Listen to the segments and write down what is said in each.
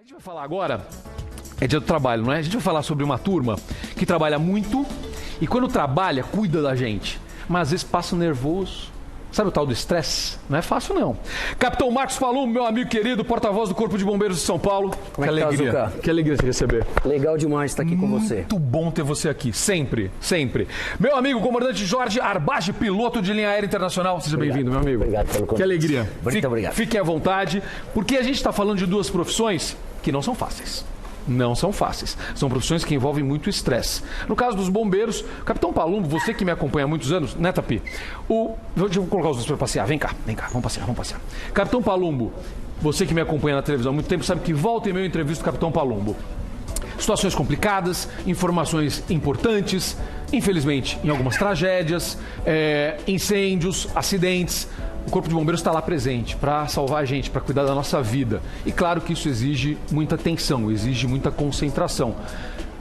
A gente vai falar agora, é dia do trabalho, não é? A gente vai falar sobre uma turma que trabalha muito e quando trabalha, cuida da gente. Mas às vezes passa nervoso. Sabe o tal do estresse? Não é fácil, não. Capitão Marcos Palumbo, meu amigo querido, porta-voz do Corpo de Bombeiros de São Paulo. Como é que alegria. Tá, que alegria te receber. Legal demais estar aqui com você. Muito bom ter você aqui, sempre, sempre. Meu amigo, comandante Jorge Arbage, piloto de linha aérea internacional. Seja bem-vindo, meu amigo. Obrigado pelo convite. Que alegria. Muito obrigado. Fiquem à vontade, porque a gente está falando de duas profissões que não são fáceis. Não são fáceis. São profissões que envolvem muito estresse. No caso dos bombeiros, Capitão Palumbo, você que me acompanha há muitos anos, né, Tapi? Deixa eu colocar os dois para passear. Vem cá, vamos passear. Capitão Palumbo, você que me acompanha na televisão há muito tempo, sabe que volta e meia eu entrevisto o Capitão Palumbo. Situações complicadas, informações importantes, infelizmente, em algumas tragédias, incêndios, acidentes. O Corpo de Bombeiros está lá presente para salvar a gente, para cuidar da nossa vida. E claro que isso exige muita atenção, exige muita concentração.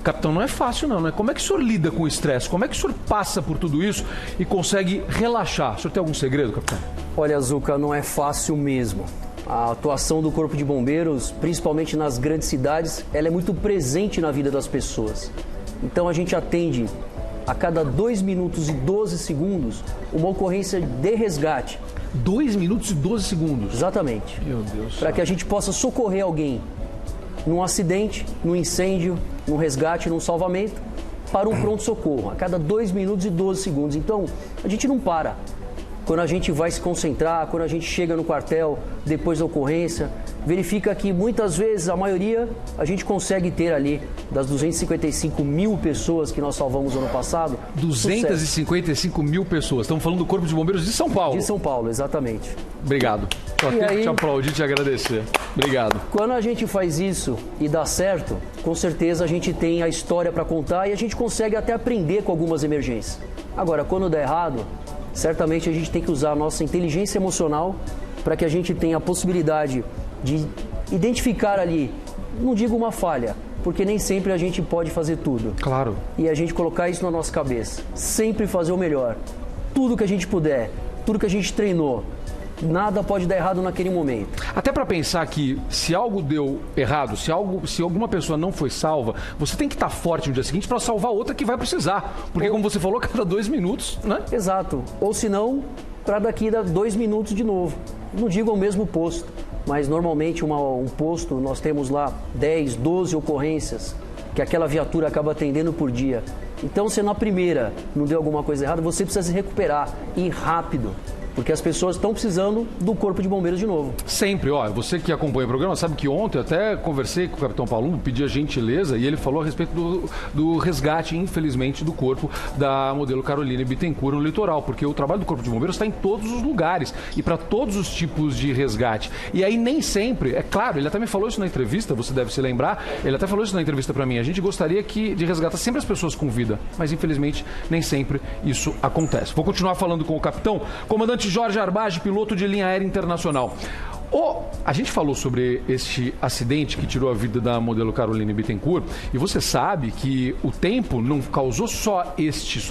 Capitão, não é fácil não, né? Como é que o senhor lida com o estresse? Como é que o senhor passa por tudo isso e consegue relaxar? O senhor tem algum segredo, capitão? Olha, Zuca, não é fácil mesmo. A atuação do Corpo de Bombeiros, principalmente nas grandes cidades, ela é muito presente na vida das pessoas. Então a gente atende a cada 2 minutos e 12 segundos uma ocorrência de resgate. 2 minutos e 12 segundos? Exatamente. Meu Deus. Para que a gente possa socorrer alguém num acidente, num incêndio, num resgate, num salvamento, para um pronto-socorro, a cada 2 minutos e 12 segundos. Então, a gente não para. Quando a gente vai se concentrar, quando a gente chega no quartel, depois da ocorrência, verifica que muitas vezes, a maioria, a gente consegue ter ali, das 255 mil pessoas que nós salvamos no ano passado. 255 mil pessoas. Estamos falando do Corpo de Bombeiros de São Paulo. De São Paulo, exatamente. Obrigado. Só tenho que te aplaudir e te agradecer. Obrigado. Quando a gente faz isso e dá certo, com certeza a gente tem a história para contar e a gente consegue até aprender com algumas emergências. Agora, quando dá errado, certamente a gente tem que usar a nossa inteligência emocional para que a gente tenha a possibilidade de identificar ali, não digo uma falha, porque nem sempre a gente pode fazer tudo. Claro. E a gente colocar isso na nossa cabeça. Sempre fazer o melhor. Tudo que a gente puder, tudo que a gente treinou. Nada pode dar errado naquele momento. Até para pensar que se algo deu errado, se alguma pessoa não foi salva, você tem que estar forte no dia seguinte para salvar outra que vai precisar. Porque como você falou, cada 2 minutos, né? Exato. Ou se não, para daqui a 2 minutos de novo. Não digo ao mesmo posto, mas normalmente um posto, nós temos lá 10, 12 ocorrências que aquela viatura acaba atendendo por dia. Então, se na primeira não deu alguma coisa errada, você precisa se recuperar e rápido. Porque as pessoas estão precisando do Corpo de Bombeiros de novo. Sempre, ó, você que acompanha o programa sabe que ontem eu até conversei com o Capitão Palumbo, pedi a gentileza e ele falou a respeito do resgate, infelizmente, do corpo da modelo Caroline Bittencourt no litoral, porque o trabalho do Corpo de Bombeiros está em todos os lugares e para todos os tipos de resgate. E aí nem sempre, é claro, ele até me falou isso na entrevista, você deve se lembrar, ele até falou isso na entrevista para mim, a gente gostaria de resgatar sempre as pessoas com vida, mas infelizmente nem sempre isso acontece. Vou continuar falando com o capitão, comandante Jorge Arbage, piloto de linha aérea internacional. A gente falou sobre este acidente que tirou a vida da modelo Caroline Bittencourt e você sabe que o tempo não causou só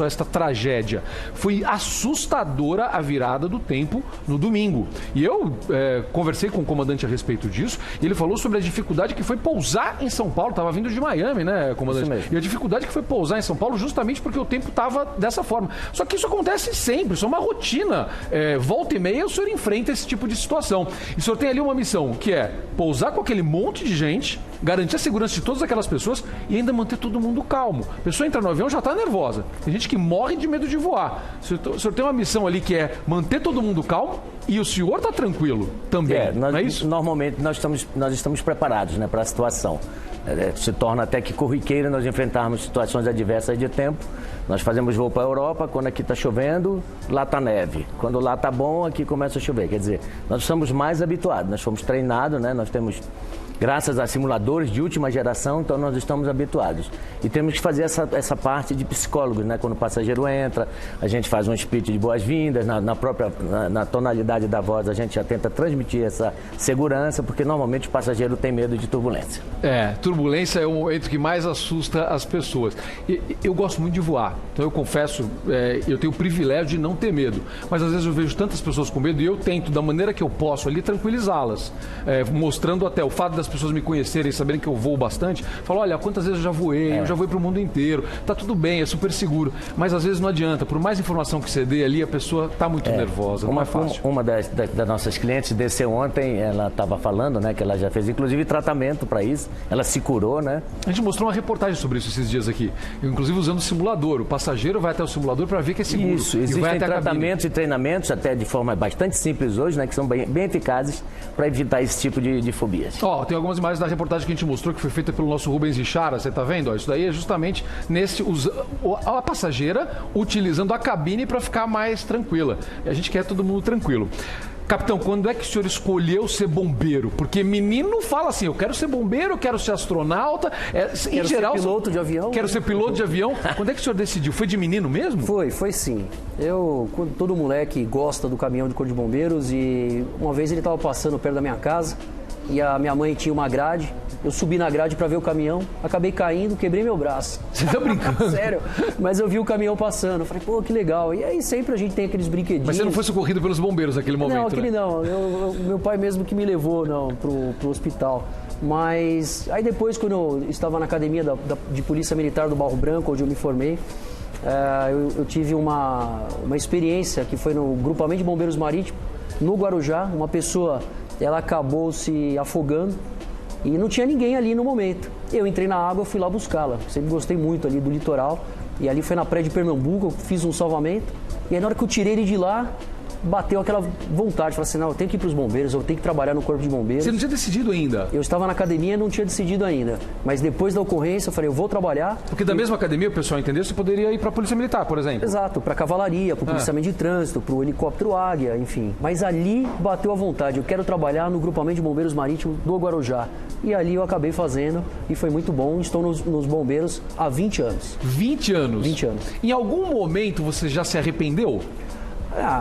esta tragédia. Foi assustadora a virada do tempo no domingo. E eu conversei com o comandante a respeito disso e ele falou sobre a dificuldade que foi pousar em São Paulo. Estava vindo de Miami, né, comandante? E a dificuldade que foi pousar em São Paulo justamente porque o tempo estava dessa forma. Só que isso acontece sempre, isso é uma rotina. Volta e meia o senhor enfrenta esse tipo de situação. E o senhor tem ali uma missão, que é pousar com aquele monte de gente, garantir a segurança de todas aquelas pessoas e ainda manter todo mundo calmo. A pessoa entra no avião e já está nervosa. Tem gente que morre de medo de voar. O senhor tem uma missão ali que é manter todo mundo calmo e o senhor está tranquilo também, não é isso? Normalmente nós estamos preparados, né, para a situação. Se torna até que corriqueiro nós enfrentarmos situações adversas de tempo. Nós fazemos voo para a Europa, quando aqui está chovendo, lá está neve. Quando lá está bom, aqui começa a chover. Quer dizer, nós estamos mais habituados, nós fomos treinados, né? Nós temos, graças a simuladores de última geração, então nós estamos habituados. E temos que fazer essa parte de psicólogos, né? Quando o passageiro entra, a gente faz um speech de boas-vindas, na tonalidade da voz a gente já tenta transmitir essa segurança, porque normalmente o passageiro tem medo de turbulência. Turbulência é o momento que mais assusta as pessoas. Eu gosto muito de voar. Então eu confesso, eu tenho o privilégio de não ter medo. Mas às vezes eu vejo tantas pessoas com medo e eu tento, da maneira que eu posso ali, tranquilizá-las. Mostrando até o fato das pessoas me conhecerem, saberem que eu voo bastante, falam, olha, quantas vezes eu já voei, eu já voei para o mundo inteiro, tá tudo bem, é super seguro. Mas às vezes não adianta, por mais informação que você dê ali, a pessoa tá muito nervosa, não é fácil. Uma das nossas clientes desceu ontem, ela estava falando, né, que ela já fez inclusive tratamento para isso, ela se curou, né? A gente mostrou uma reportagem sobre isso esses dias aqui, inclusive usando o simulador. O passageiro vai até o simulador para ver que é seguro. Isso, existem tratamentos e treinamentos, até de forma bastante simples hoje, né, que são bem eficazes para evitar esse tipo de fobias. Tem algumas imagens da reportagem que a gente mostrou, que foi feita pelo nosso Rubens Richara, você tá vendo? Isso daí é justamente a passageira utilizando a cabine para ficar mais tranquila. E a gente quer todo mundo tranquilo. Capitão, quando é que o senhor escolheu ser bombeiro? Porque menino fala assim, eu quero ser bombeiro, eu quero ser astronauta. Quero ser piloto de avião. Quero ser piloto de avião. Quando é que o senhor decidiu? Foi de menino mesmo? Foi sim. Todo moleque gosta do caminhão de Corpo de Bombeiros e uma vez ele estava passando perto da minha casa e a minha mãe tinha uma grade. Eu subi na grade para ver o caminhão, acabei caindo, quebrei meu braço. Você tá brincando? Sério. Mas eu vi o caminhão passando, falei, pô, que legal. E aí sempre a gente tem aqueles brinquedinhos. Mas você não foi socorrido pelos bombeiros naquele momento, não, aquele não. Meu pai mesmo que me levou pro hospital. Mas aí depois, quando eu estava na academia de Polícia Militar do Barro Branco, onde eu me formei, eu tive uma experiência que foi no grupamento de bombeiros marítimos, no Guarujá. Uma pessoa, ela acabou se afogando. E não tinha ninguém ali no momento. Eu entrei na água, fui lá buscá-la. Sempre gostei muito ali do litoral. E ali foi na praia de Pernambuco, eu fiz um salvamento. E aí na hora que eu tirei ele de lá, bateu aquela vontade. Falei assim, não, eu tenho que ir para os bombeiros, eu tenho que trabalhar no Corpo de Bombeiros. Você não tinha decidido ainda? Eu estava na academia e não tinha decidido ainda. Mas depois da ocorrência, eu falei, eu vou trabalhar. Porque da mesma academia, o pessoal entendeu, você poderia ir para a Polícia Militar, por exemplo. Exato, para a cavalaria, para o policiamento de trânsito, para o helicóptero Águia, enfim. Mas ali bateu a vontade, eu quero trabalhar no grupamento de bombeiros marítimos do Guarujá. E ali eu acabei fazendo e foi muito bom. Estou nos bombeiros há 20 anos. 20 anos? 20 anos. Em algum momento você já se arrependeu?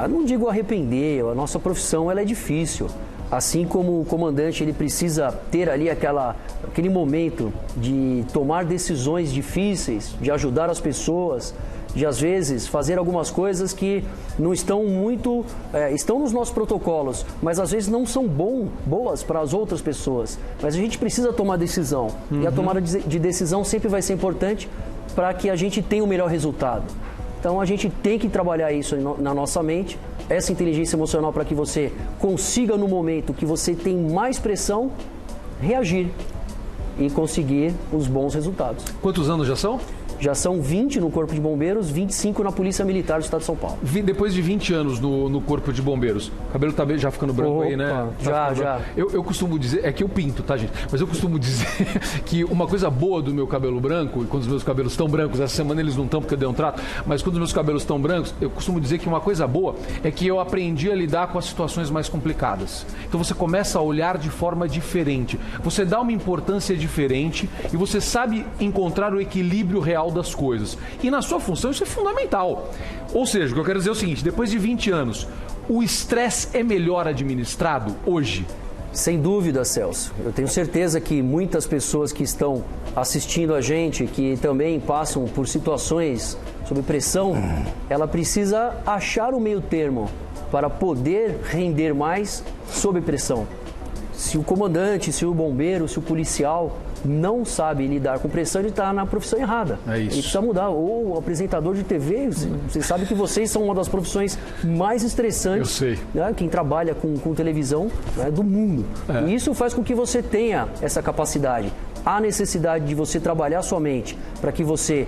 Não digo arrepender, a nossa profissão ela é difícil. Assim como o comandante ele precisa ter ali aquele momento de tomar decisões difíceis, de ajudar as pessoas, de às vezes fazer algumas coisas que não estão muito, estão nos nossos protocolos, mas às vezes não são boas para as outras pessoas. Mas a gente precisa tomar decisão. E a tomada de decisão sempre vai ser importante para que a gente tenha o melhor resultado. Então a gente tem que trabalhar isso na nossa mente, essa inteligência emocional para que você consiga no momento que você tem mais pressão, reagir e conseguir os bons resultados. Quantos anos já são? Já são 20 no Corpo de Bombeiros, 25 na Polícia Militar do Estado de São Paulo. Depois de 20 anos no Corpo de Bombeiros, o cabelo tá já ficando branco aí, né? Já. Eu costumo dizer, é que eu pinto, tá, gente? Mas eu costumo dizer que uma coisa boa do meu cabelo branco, e quando os meus cabelos estão brancos, essa semana eles não estão porque eu dei um trato, mas quando os meus cabelos estão brancos, eu costumo dizer que uma coisa boa é que eu aprendi a lidar com as situações mais complicadas. Então você começa a olhar de forma diferente, você dá uma importância diferente e você sabe encontrar o equilíbrio real das coisas. E na sua função isso é fundamental. Ou seja, o que eu quero dizer é o seguinte, depois de 20 anos, o estresse é melhor administrado hoje? Sem dúvida, Celso. Eu tenho certeza que muitas pessoas que estão assistindo a gente, que também passam por situações sob pressão, ela precisa achar o meio termo para poder render mais sob pressão. Se o comandante, se o bombeiro, se o policial não sabe lidar com pressão, ele está na profissão errada. É isso. Ele precisa mudar. Ou o apresentador de TV, você sabe que vocês são uma das profissões mais estressantes. Eu sei. Né? Quem trabalha com televisão, né, do mundo. E isso faz com que você tenha essa capacidade. Há necessidade de você trabalhar sua mente para que você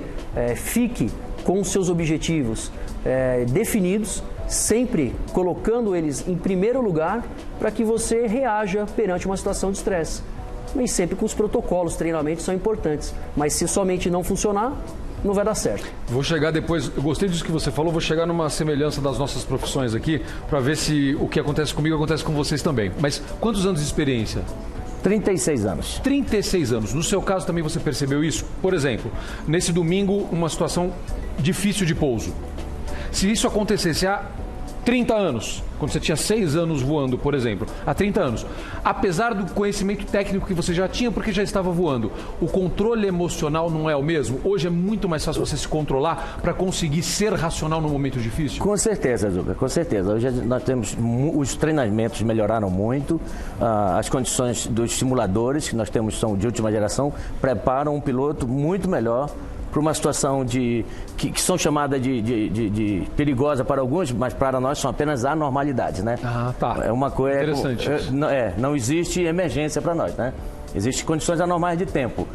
fique com os seus objetivos definidos, sempre colocando eles em primeiro lugar para que você reaja perante uma situação de estresse. E sempre com os protocolos, treinamentos são importantes. Mas se somente não funcionar, não vai dar certo. Vou chegar depois, eu gostei disso que você falou, vou chegar numa semelhança das nossas profissões aqui, para ver se o que acontece comigo acontece com vocês também. Mas quantos anos de experiência? 36 anos. 36 anos. No seu caso também você percebeu isso? Por exemplo, nesse domingo, uma situação difícil de pouso. Se isso acontecesse, 30 anos, quando você tinha 6 anos voando, por exemplo, há 30 anos, apesar do conhecimento técnico que você já tinha, porque já estava voando, o controle emocional não é o mesmo? Hoje é muito mais fácil você se controlar para conseguir ser racional no momento difícil? Com certeza, Zucca, com certeza. Hoje nós temos, os treinamentos melhoraram muito, as condições dos simuladores que nós temos são de última geração, preparam um piloto muito melhor para uma situação que são chamadas de perigosa para alguns, mas para nós são apenas anormalidades, né? Ah, tá. É uma coisa... Interessante. Não existe emergência para nós, né? Existem condições anormais de tempo,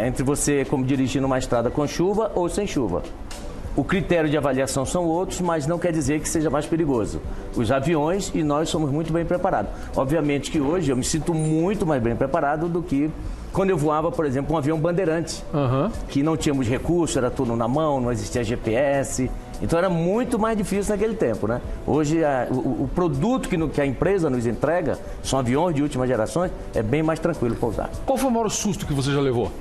entre você como dirigir numa estrada com chuva ou sem chuva. O critério de avaliação são outros, mas não quer dizer que seja mais perigoso. Os aviões e nós somos muito bem preparados. Obviamente que hoje eu me sinto muito mais bem preparado do que quando eu voava, por exemplo, um avião Bandeirante, que não tínhamos recurso, era tudo na mão, não existia GPS. Então era muito mais difícil naquele tempo, né? Hoje o produto que a empresa nos entrega, são aviões de última geração, é bem mais tranquilo pousar. Qual foi o maior susto que você já levou?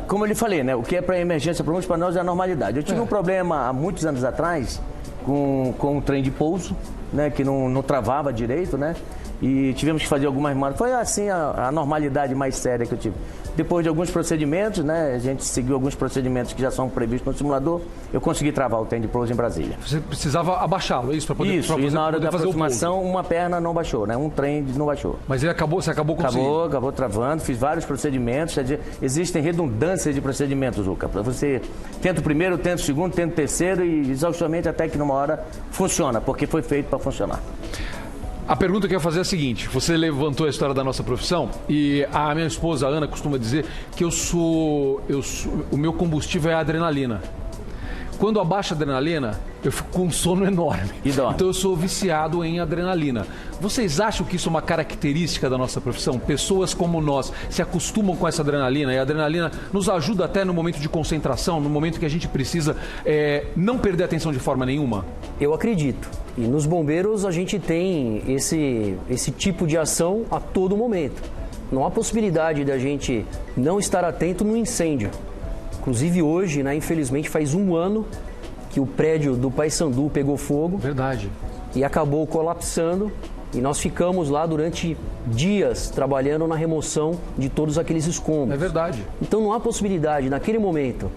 Como eu lhe falei, né? O que é para emergência para muitos, para nós é a normalidade. Eu tive um problema há muitos anos atrás com um trem de pouso, né? Que não travava direito, né? E tivemos que fazer algumas manobras. Foi assim a normalidade mais séria que eu tive. Depois de alguns procedimentos, né? A gente seguiu alguns procedimentos que já são previstos no simulador. Eu consegui travar o trem de pouso em Brasília. Você precisava abaixá-lo, é isso? Para poder, isso, e na hora da aproximação, uma perna não baixou, né? Um trem não baixou. Mas você acabou conseguindo? Acabou travando, fiz vários procedimentos. Existem redundâncias de procedimentos, Zucca. Você tenta o primeiro, tenta o segundo, tenta o terceiro e exaustivamente até que numa hora funciona, porque foi feito para funcionar. A pergunta que eu ia fazer é a seguinte: você levantou a história da nossa profissão e a minha esposa, a Ana, costuma dizer que o meu combustível é a adrenalina. Quando abaixa a adrenalina, eu fico com um sono enorme. Então eu sou viciado em adrenalina. Vocês acham que isso é uma característica da nossa profissão? Pessoas como nós se acostumam com essa adrenalina e a adrenalina nos ajuda até no momento de concentração, no momento que a gente precisa não perder a atenção de forma nenhuma? Eu acredito. E nos bombeiros a gente tem esse tipo de ação a todo momento. Não há possibilidade da gente não estar atento no incêndio. Inclusive hoje, né, infelizmente, faz um ano que o prédio do Paissandu pegou fogo. Verdade. E acabou colapsando. E nós ficamos lá durante dias trabalhando na remoção de todos aqueles escombros. É verdade. Então não há possibilidade, naquele momento,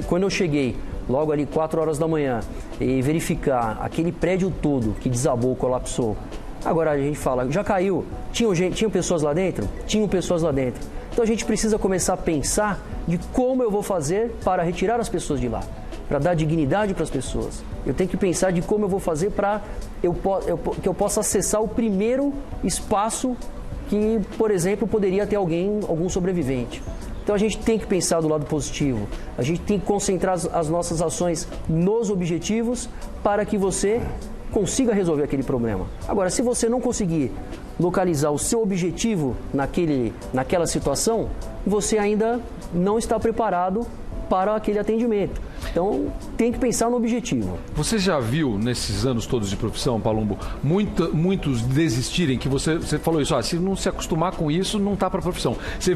quando eu cheguei, logo ali 4 horas da manhã, e verificar aquele prédio todo que desabou, colapsou. Agora a gente fala, já caiu? Tinham pessoas lá dentro? Tinham pessoas lá dentro. Então a gente precisa começar a pensar de como eu vou fazer para retirar as pessoas de lá, para dar dignidade para as pessoas. Eu tenho que pensar de como eu vou fazer para que eu possa acessar o primeiro espaço que, por exemplo, poderia ter algum sobrevivente. Então a gente tem que pensar do lado positivo, a gente tem que concentrar as nossas ações nos objetivos para que você consiga resolver aquele problema. Agora, se você não conseguir localizar o seu objetivo naquela situação, você ainda não está preparado para aquele atendimento. Então, tem que pensar no objetivo. Você já viu, nesses anos todos de profissão, Palumbo, muitos desistirem, que você falou isso, se não se acostumar com isso, não tá para a profissão. Você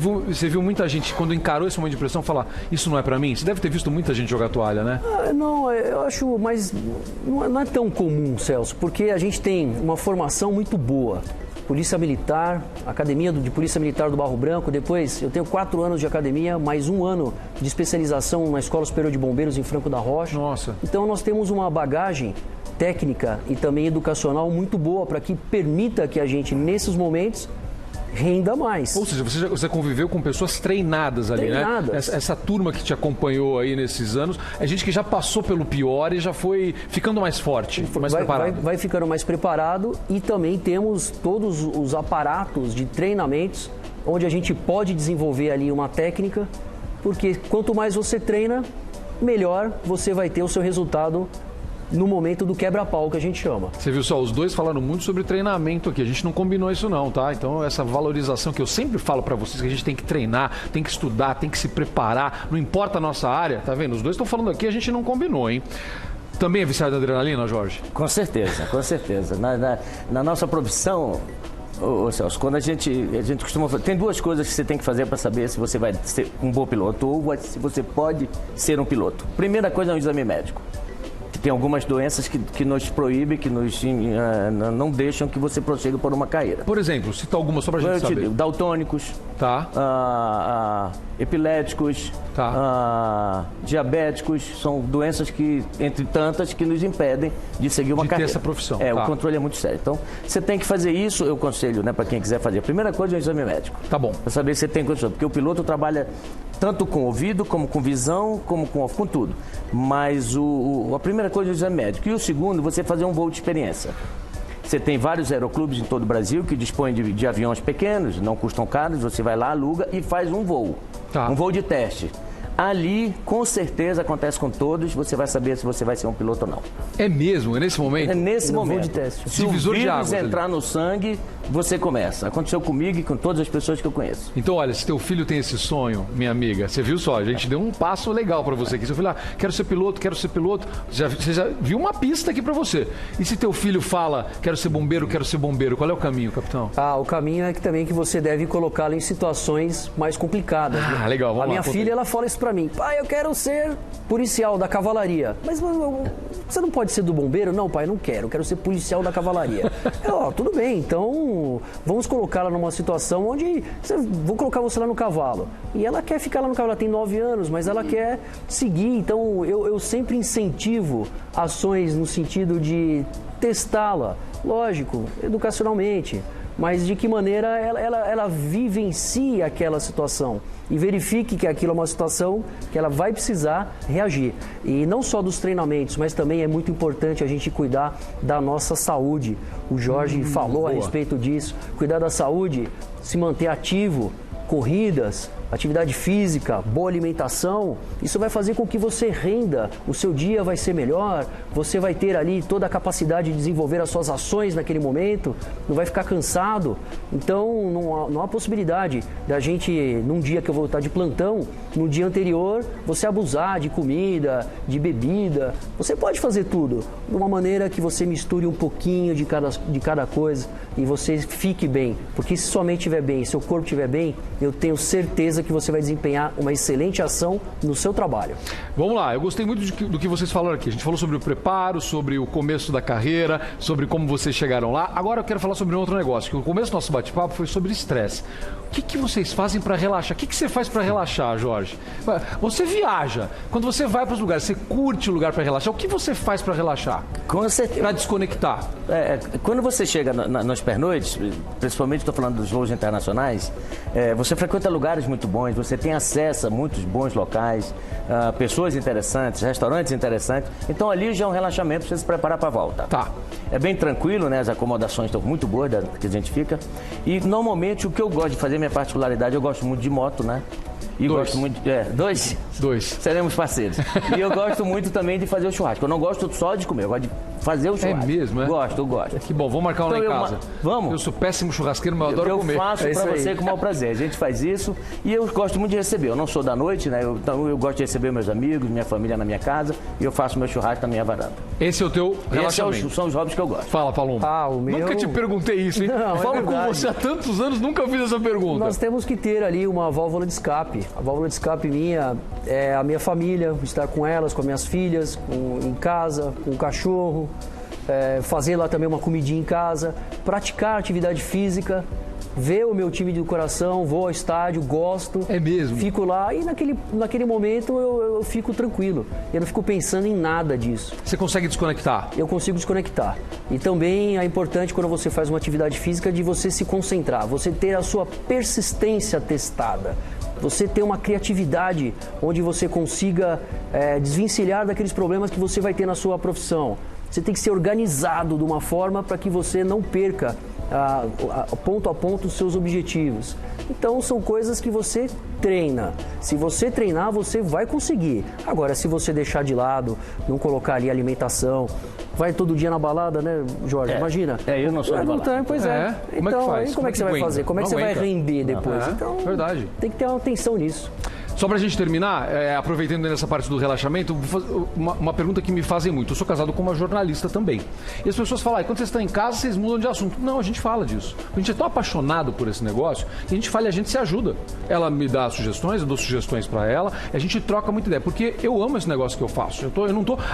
viu muita gente, quando encarou esse momento de pressão, falar, isso não é para mim? Você deve ter visto muita gente jogar toalha, né? Não, eu acho, mas não é tão comum, Celso, porque a gente tem uma formação muito boa. Polícia Militar, Academia de Polícia Militar do Barro Branco, depois eu tenho 4 anos de academia, mais 1 ano de especialização na Escola Superior de Bombeiros em Franco da Rocha. Nossa. Então nós temos uma bagagem técnica e também educacional muito boa para que permita que a gente, nesses momentos, renda mais. Ou seja, você conviveu com pessoas treinadas ali, né? Essa turma que te acompanhou aí nesses anos, é gente que já passou pelo pior e já foi ficando mais forte, mais preparado. Vai ficando mais preparado e também temos todos os aparatos de treinamentos onde a gente pode desenvolver ali uma técnica, porque quanto mais você treina, melhor você vai ter o seu resultado no momento do quebra-pau, que a gente chama. Você viu só, os dois falaram muito sobre treinamento aqui. A gente não combinou isso não, tá? Então, essa valorização que eu sempre falo pra vocês, que a gente tem que treinar, tem que estudar, tem que se preparar, não importa a nossa área, tá vendo? Os dois estão falando aqui, a gente não combinou, hein? Também é viciado em adrenalina, Jorge? Com certeza, com certeza. Na nossa profissão, Celso, quando a gente costuma fazer, tem 2 coisas que você tem que fazer para saber se você vai ser um bom piloto ou se você pode ser um piloto. Primeira coisa é um exame médico. tem algumas doenças que nos proíbem, que nos não deixam que você prossiga por uma carreira. Por exemplo, cita alguma só pra gente saber. Daltônicos, tá. Epiléticos, tá. Diabéticos, são doenças que, entre tantas, que nos impedem de seguir uma carreira. De ter essa profissão. O controle é muito sério. Então, você tem que fazer isso, eu aconselho, né, para quem quiser fazer. A primeira coisa é o exame médico. Tá bom. Para saber se você tem condição. Porque o piloto trabalha tanto com ouvido, como com visão, como com tudo. Mas a primeira coisa é o exame médico. E o segundo, você fazer um voo de experiência. Você tem vários aeroclubes em todo o Brasil que dispõem de aviões pequenos, não custam caros, você vai lá, aluga e faz um voo. Tá. Um voo de teste. Ali, com certeza, acontece com todos, você vai saber se você vai ser um piloto ou não. É mesmo? É nesse momento? É nesse momento. Voo de teste. Se o vírus entrar no sangue, você começa. Aconteceu comigo e com todas as pessoas que eu conheço. Então, olha, se teu filho tem esse sonho, minha amiga, você viu só, a gente deu um passo legal pra você aqui. Seu filho, quero ser piloto, você já viu uma pista aqui pra você. E se teu filho fala, quero ser bombeiro, qual é o caminho, capitão? O caminho é também que você deve colocá-lo em situações mais complicadas. Legal, vamos lá. A minha filha, ela fala isso pra mim. Pai, eu quero ser policial da cavalaria. Mas você não pode ser do bombeiro? Não, pai, não quero. Eu quero ser policial da cavalaria. Tudo bem, então vamos colocá-la numa situação onde vou colocar você lá no cavalo. E ela quer ficar lá no cavalo, ela tem 9 anos, mas ela quer seguir. Então eu sempre incentivo ações no sentido de testá-la, lógico, educacionalmente. Mas de que maneira ela vivencia aquela situação e verifique que aquilo é uma situação que ela vai precisar reagir. E não só dos treinamentos, mas também é muito importante a gente cuidar da nossa saúde. O Jorge falou a respeito disso. Cuidar da saúde, se manter ativo, corridas, atividade física, boa alimentação, isso vai fazer com que você renda, o seu dia vai ser melhor, você vai ter ali toda a capacidade de desenvolver as suas ações naquele momento, não vai ficar cansado. Então, não há possibilidade da gente, num dia que eu vou estar de plantão, no dia anterior, você abusar de comida, de bebida. Você pode fazer tudo de uma maneira que você misture um pouquinho de cada coisa e você fique bem. Porque se sua mente estiver bem, seu corpo estiver bem, eu tenho certeza que você vai desempenhar uma excelente ação no seu trabalho. Vamos lá, eu gostei muito do que vocês falaram aqui. A gente falou sobre o preparo, sobre o começo da carreira, sobre como vocês chegaram lá. Agora eu quero falar sobre um outro negócio, que o começo do nosso bate-papo foi sobre estresse. O que vocês fazem para relaxar? O que você faz para relaxar, Jorge? Você viaja. Quando você vai para os lugares, você curte o lugar para relaxar. O que você faz para relaxar? Com certeza. Para desconectar? Quando você chega nas pernoites, principalmente estou falando dos voos internacionais, você frequenta lugares muito bons, você tem acesso a muitos bons locais, pessoas interessantes, restaurantes interessantes. Então ali já é um relaxamento para você se preparar para a volta. Tá. É bem tranquilo, né? As acomodações estão muito boas que a gente fica. E normalmente o que eu gosto de fazer, minha particularidade, eu gosto muito de moto, né? E gosto muito. Dois? Seremos parceiros. E eu gosto muito também de fazer o churrasco. Eu não gosto só de comer, eu gosto de fazer o churrasco. É mesmo, é? Gosto. Que bom, vamos marcar um lá em casa. Vamos. Eu sou péssimo churrasqueiro, mas eu adoro comer. Eu faço pra você com o maior prazer. A gente faz isso e eu gosto muito de receber. Eu não sou da noite, né? Então eu gosto de receber meus amigos, minha família na minha casa e eu faço meu churrasco na minha varanda. Esse é o teu relaxamento. São os hobbies que eu gosto. Fala, Paloma. O meu... Nunca te perguntei isso, hein? Não, Falo com você há tantos anos, nunca fiz essa pergunta. Nós temos que ter ali uma válvula de escape. A válvula de escape minha é a minha família, estar com elas, com as minhas filhas, em casa, com o cachorro, fazer lá também uma comidinha em casa, praticar atividade física, ver o meu time do coração, vou ao estádio, gosto. É mesmo? Fico lá e naquele momento eu fico tranquilo. Eu não fico pensando em nada disso. Você consegue desconectar? Eu consigo desconectar. E também é importante quando você faz uma atividade física de você se concentrar, você ter a sua persistência testada. Você ter uma criatividade onde você consiga desvencilhar daqueles problemas que você vai ter na sua profissão. Você tem que ser organizado de uma forma para que você não perca ponto a ponto os seus objetivos. Então são coisas que você treina. Se você treinar, você vai conseguir. Agora, se você deixar de lado, não colocar ali alimentação, vai todo dia na balada, né, Jorge? Imagina. Eu não sou na balada. Pois é. Como é que faz? Como é que você vai fazer? Como é que você vai render depois? Então, verdade. Tem que ter uma atenção nisso. Só pra gente terminar, aproveitando nessa parte do relaxamento, vou fazer uma pergunta que me fazem muito. Eu sou casado com uma jornalista também. E as pessoas falam, quando vocês estão em casa, vocês mudam de assunto. Não, a gente fala disso. A gente é tão apaixonado por esse negócio que a gente fala e a gente se ajuda. Ela me dá sugestões, eu dou sugestões pra ela, e a gente troca muita ideia. Porque eu amo esse negócio que eu faço.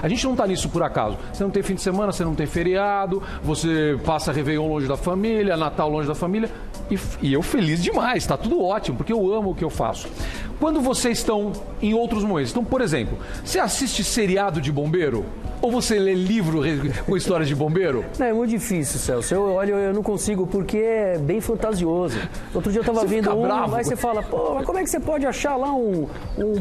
A gente não tá nisso por acaso. Você não tem fim de semana, você não tem feriado, você passa Réveillon longe da família, Natal longe da família. E eu feliz demais, tá tudo ótimo, porque eu amo o que eu faço. Quando vocês estão em outros momentos, então, por exemplo, você assiste seriado de bombeiro? Ou você lê livro com histórias de bombeiro? Não, é muito difícil, Celso. Eu não consigo porque é bem fantasioso. Outro dia eu tava vendo bravo. Aí você fala, pô, mas como é que você pode achar lá um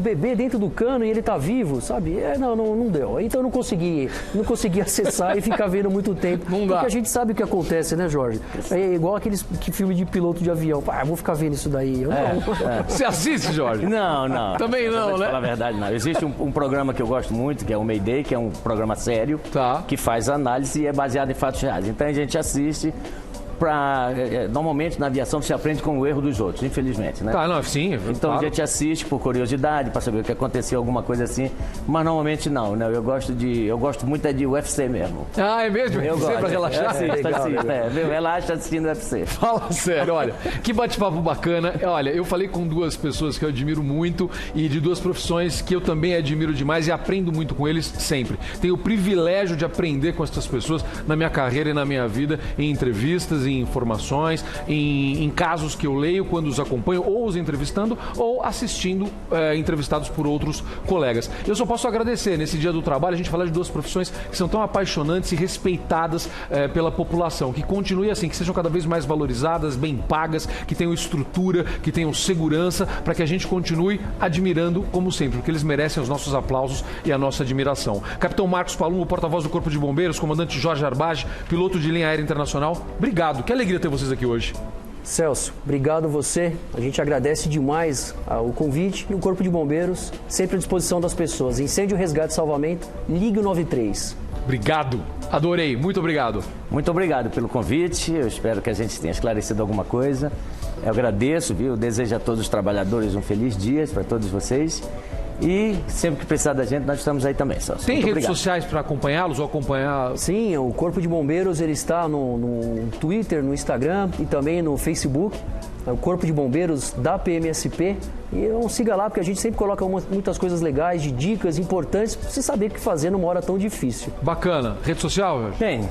bebê dentro do cano e ele tá vivo, sabe? Não deu. Então eu não consegui acessar e ficar vendo muito tempo. Não dá. Porque a gente sabe o que acontece, né, Jorge? É igual aqueles filme de piloto de avião. Pá, vou ficar vendo isso daí. Eu não. Você assiste, Jorge? Não. Também não, pra né? falar a verdade, não. Existe um programa que eu gosto muito, que é o Mayday, que é um programa sério, Tá. que faz análise e é baseado em fatos reais. Então a gente assiste normalmente na aviação você aprende com o erro dos outros, infelizmente, né? Tá, não, sim. Então claro. a gente assiste por curiosidade, para saber o que aconteceu, alguma coisa assim, mas normalmente não, né? Eu gosto muito de UFC mesmo. Ah, é mesmo? Eu Você gosto. pra relaxar? Relaxa assistindo UFC. Fala sério, olha, que bate-papo bacana. Olha, eu falei com duas pessoas que eu admiro muito e de duas profissões que eu também admiro demais e aprendo muito com eles sempre. Tenho o privilégio de aprender com essas pessoas na minha carreira e na minha vida, em entrevistas, em informações, em casos que eu leio quando os acompanho, ou os entrevistando, ou assistindo entrevistados por outros colegas. Eu só posso agradecer, nesse dia do trabalho, a gente falar de duas profissões que são tão apaixonantes e respeitadas pela população, que continuem assim, que sejam cada vez mais valorizadas, bem pagas, que tenham estrutura, que tenham segurança, para que a gente continue admirando como sempre, porque eles merecem os nossos aplausos e a nossa admiração. Capitão Marcos Palumbo, porta-voz do Corpo de Bombeiros, comandante Jorge Arbage, piloto de linha aérea internacional, obrigado. Que alegria ter vocês aqui hoje. Celso, obrigado você. A gente agradece demais o convite e o Corpo de Bombeiros, sempre à disposição das pessoas. Incêndio, resgate e salvamento, ligue o 93. Obrigado. Adorei. Muito obrigado. Muito obrigado pelo convite. Eu espero que a gente tenha esclarecido alguma coisa. Eu agradeço, viu? Eu desejo a todos os trabalhadores um feliz dia para todos vocês. E sempre que precisar da gente, nós estamos aí também, Celso. Tem Muito redes obrigado. sociais para acompanhá-los ou acompanhar? Sim, o Corpo de Bombeiros ele está no Twitter, no Instagram e também no Facebook. É o Corpo de Bombeiros da PMSP. E siga lá, porque a gente sempre coloca muitas coisas legais, de dicas importantes, para você saber o que fazer numa hora tão difícil. Bacana. Rede social, Jorge? Tem,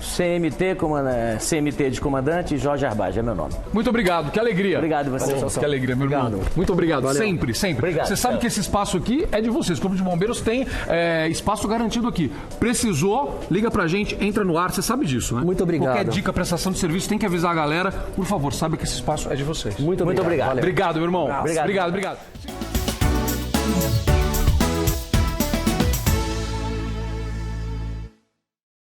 CMT de comandante, Jorge Arbage é meu nome. Muito obrigado. Que alegria. Obrigado você. Que alegria, meu irmão. Muito obrigado. Valeu. Sempre, sempre. Obrigado. Você sabe que esse espaço aqui é de vocês. O Corpo de Bombeiros tem espaço garantido aqui. Precisou, liga pra gente, entra no ar. Você sabe disso, né? Muito obrigado. Qualquer dica, prestação de serviço, tem que avisar a galera. Por favor, sabe que esse espaço é de vocês. Muito obrigado. obrigado. Valeu. Obrigado, meu irmão. Obrigado. Obrigado.